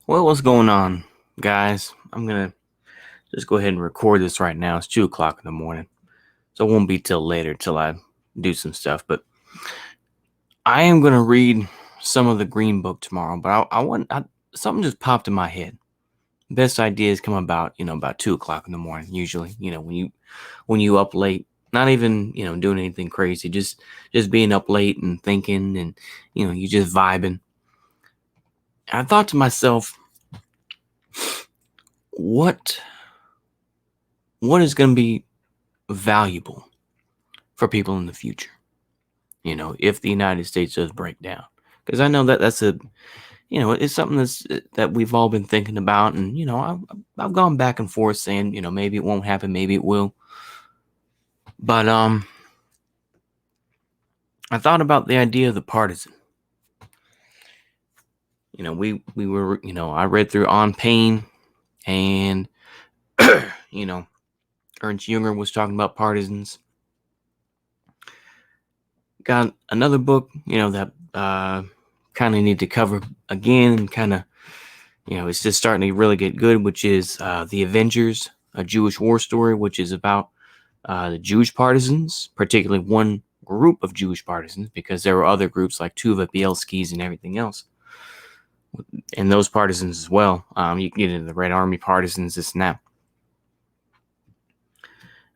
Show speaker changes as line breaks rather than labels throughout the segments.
Well, what's going on, guys? I'm going to just go ahead and record this right now. It's 2 o'clock in the morning, so it won't be till later till I do some stuff. But I am going to read some of the Green Book tomorrow, but something just popped in my head. Best ideas come about, about 2 o'clock in the morning, usually, when you up late, not even, doing anything crazy, just being up late and thinking and, you just vibing. And I thought to myself, what is going to be valuable for people in the future, if the United States does break down? Because I know that's it's something that we've all been thinking about. And, I've gone back and forth saying, maybe it won't happen, maybe it will. But I thought about the idea of the partisan. We were, I read through On Pain, and, Ernst Jünger was talking about partisans. Got another book, that kind of need to cover again, kind of, it's just starting to really get good, which is The Avengers, a Jewish war story, which is about the Jewish partisans, particularly one group of Jewish partisans, because there were other groups like Tuva, Bielskis, and everything else. And those partisans as well. You can get into the Red Army partisans, this and that.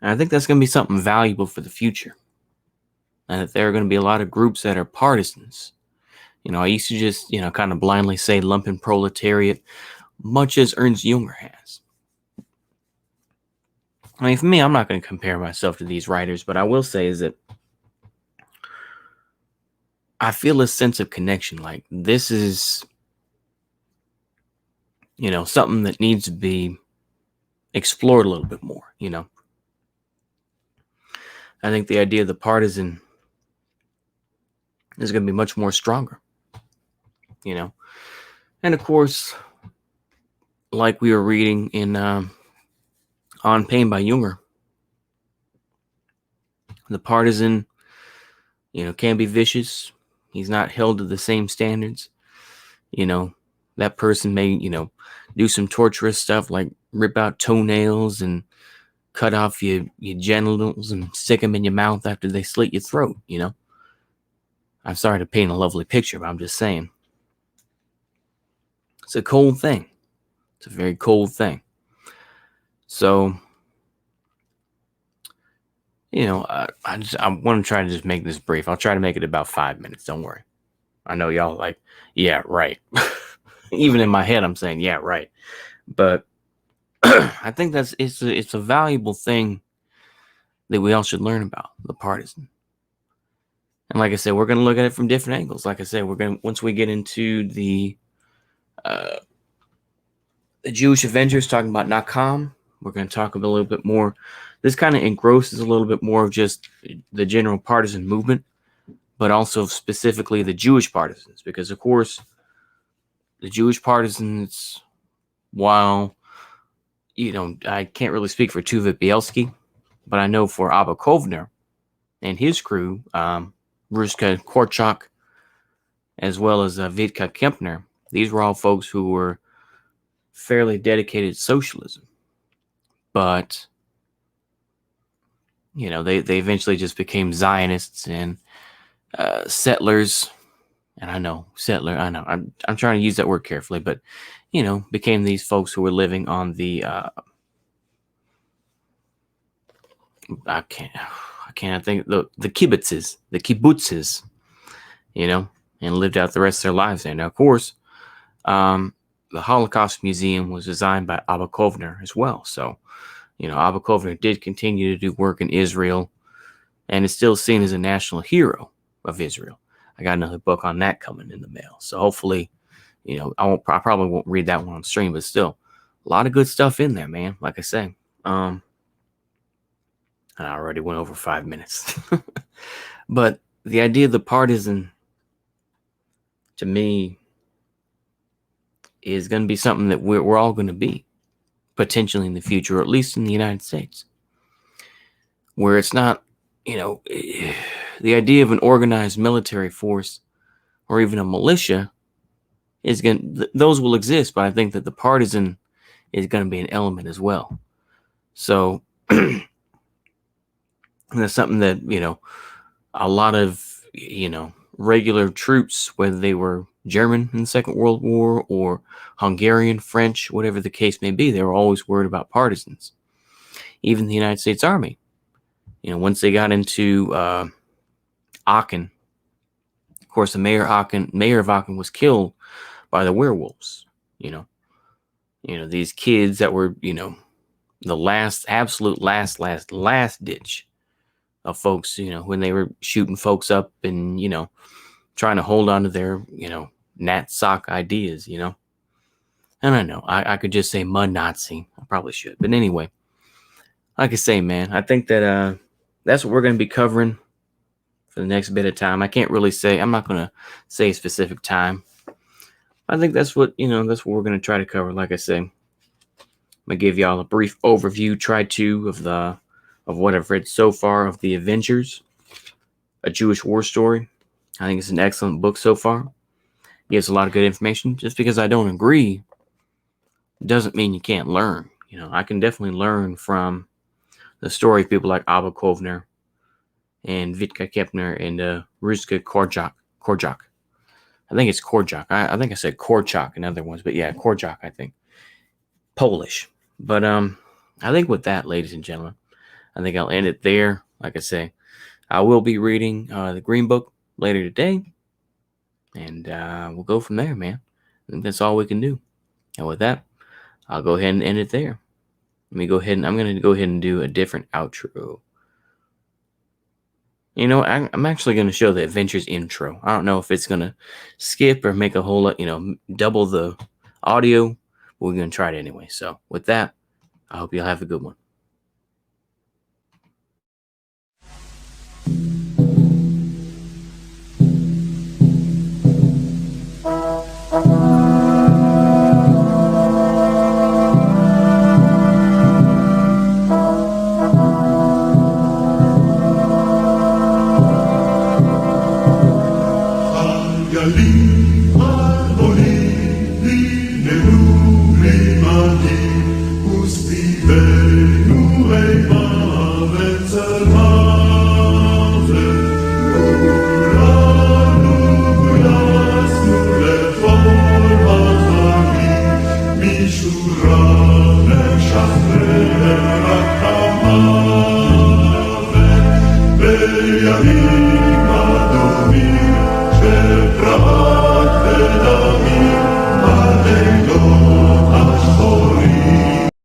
And I think that's going to be something valuable for the future. And that there are going to be a lot of groups that are partisans. I used to just, kind of blindly say lumpen proletariat, much as Ernst Jünger has. I mean, for me, I'm not going to compare myself to these writers, but I will say is that I feel a sense of connection. Like, this is, something that needs to be explored a little bit more, I think the idea of the partisan is going to be much more stronger, And of course, like we were reading in On Pain by Jünger, the partisan, can be vicious. He's not held to the same standards. That person may, do some torturous stuff like rip out toenails and cut off your genitals and stick them in your mouth after they slit your throat, I'm sorry to paint a lovely picture, but I'm just saying. It's a cold thing. It's a very cold thing. So, I want to try to just make this brief. I'll try to make it about 5 minutes. Don't worry. I know y'all like, yeah, right. Even in my head, I'm saying, yeah, right. But I think it's a valuable thing that we all should learn about, the partisan. And like I said, we're going to look at it from different angles. Like I said, once we get into the Jewish Avengers, talking about Nakam, we're going to talk a little bit more. This kind of engrosses a little bit more of just the general partisan movement, but also specifically the Jewish partisans, because of course, the Jewish partisans, while, I can't really speak for Tuva Bielski, but I know for Abba Kovner and his crew, Ruska Korchak, as well as Vidka Kempner, these were all folks who were fairly dedicated to socialism. But, they eventually just became Zionists and settlers. And I know, I'm trying to use that word carefully, but, became these folks who were living on the, I can't think, the kibbutzes, and lived out the rest of their lives there. Now, of course, the Holocaust Museum was designed by Abba Kovner as well. So, Abba Kovner did continue to do work in Israel and is still seen as a national hero of Israel. I got another book on that coming in the mail. So hopefully, I probably won't read that one on stream, but still a lot of good stuff in there, man. Like I say, and I already went over 5 minutes, but the idea of the partisan to me is going to be something that we're all going to be potentially in the future, or at least in the United States, where it's not, the idea of an organized military force or even a militia is those will exist, but I think that the partisan is going to be an element as well. So that's something that, a lot of, regular troops, whether they were German in the Second World War or Hungarian, French, whatever the case may be, they were always worried about partisans. Even the United States Army, once they got into Aachen, of course, the mayor of Aachen was killed by the werewolves. These kids that were, the absolute last ditch of folks, when they were shooting folks up and, trying to hold on to their, Nat sock ideas, And I know I could just say mud Nazi. I probably should. But anyway, like I say, man, I think that that's what we're going to be covering for the next bit of time. I can't really say, I'm not going to say a specific time. I think that's what, that's what we're going to try to cover. Like I say, I'm going to give y'all a brief overview, of what I've read so far of The Avengers, a Jewish war story. I think it's an excellent book so far. It gives a lot of good information. Just because I don't agree doesn't mean you can't learn. I can definitely learn from the story of people like Abba Kovner and Vitka Kepner and Ruska Korczak. I think it's Korczak. I think I said Korczak in other ones, but yeah, Korczak, I think. Polish. But I think with that, ladies and gentlemen, I think I'll end it there. Like I say, I will be reading the Green Book later today, and we'll go from there, man. I think that's all we can do. And with that, I'll go ahead and end it there. I'm going to go ahead and do a different outro. I'm actually going to show the Adventures intro. I don't know if it's going to skip or make a whole lot, double the audio. But we're going to try it anyway. So with that, I hope you'll have a good one.
Pragnie na mir,